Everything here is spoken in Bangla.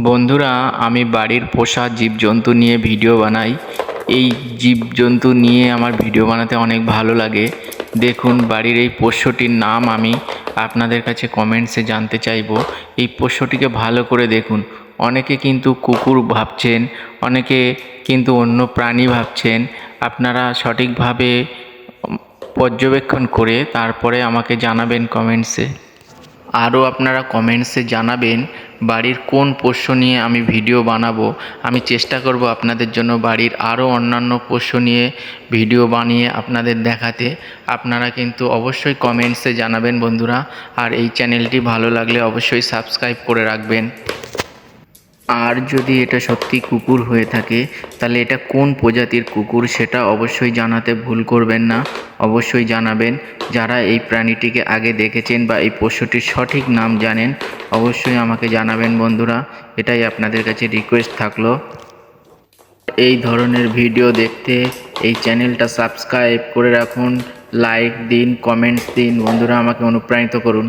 বন্ধুরা, আমি বাড়ির পোষা জীবজন্তু নিয়ে ভিডিও বানাই। এই জীবজন্তু নিয়ে আমার ভিডিও বানাতে অনেক ভালো লাগে। দেখুন, বাড়ির এই পোষ্যটির নাম আমি আপনাদের কাছে কমেন্টসে জানতে চাইবো। এই পোষ্যটিকে ভালো করে দেখুন। অনেকে কিন্তু কুকুর ভাবছেন, অনেকে কিন্তু অন্য প্রাণী ভাবছেন। আপনারা সঠিকভাবে পর্যবেক্ষণ করে তারপরে আমাকে জানাবেন কমেন্টসে। আরও আপনারা কমেন্টসে জানাবেন বাড়ির কোন পোষ্য নিয়ে আমি ভিডিও বানাবো। আমি চেষ্টা করব আপনাদের জন্য বাড়ির আরও অন্যান্য পোষ্য নিয়ে ভিডিও বানিয়ে আপনাদের দেখাতে। আপনারা কিন্তু অবশ্যই কমেন্টসে জানাবেন বন্ধুরা। আর এই চ্যানেলটি ভালো লাগলে অবশ্যই সাবস্ক্রাইব করে রাখবেন। আর যদি এটা সত্যি কুকুর হয়ে থাকে, তাহলে এটা কোন প্রজাতির কুকুর সেটা অবশ্যই জানাতে ভুল করবেন না। অবশ্যই জানাবেন। যারা এই প্রাণীটিকে আগে দেখেছেন বা এই পশুটির সঠিক নাম জানেন, অবশ্যই আমাকে জানাবেন বন্ধুরা। এটাই আপনাদের কাছে রিকোয়েস্ট থাকলো। এই ধরনের ভিডিও দেখতে এই চ্যানেলটা সাবস্ক্রাইব করে রাখুন, লাইক দিন, কমেন্টস দিন বন্ধুরা, আমাকে অনুপ্রাণিত করুন।